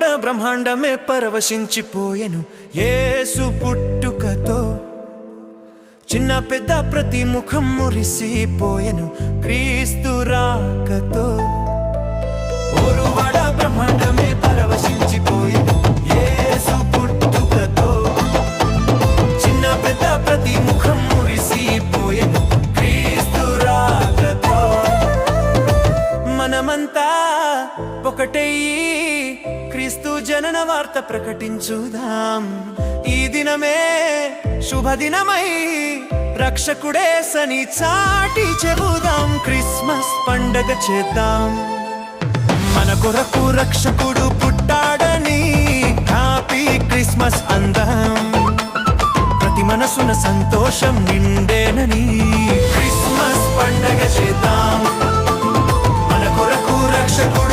ఊరువాడ బ్రహ్మాండమే పరవశించిపోయెను యేసు పుట్టుకతో చిన్న పెద్ద ప్రతి ముఖం మురిసిపోయెను క్రీస్తు రాకతో ఊరువాడ బ్రహ్మాండమే పరవశించిపోయెను యేసు పుట్టుకతో చిన్న పెద్ద ప్రతి ముఖం మురిసిపోయెను క్రీస్తు రాకతో మనమంతా ఒకటయ్యి క్రీస్తు జనన వార్త ప్రకటించుదాం ఈ దినమే శుభదినమై రక్షకుడేసని చాటి చెబుదాం క్రిస్మస్ పండగ చేద్దాం మన కొరకు రక్షకుడు పుట్టాడని హ్యాపీ క్రిస్మస్ అందాం ప్రతి మనసున సంతోషం నిండేనని క్రిస్మస్ పండగ చేద్దాం మన కొరకు రక్షకుడు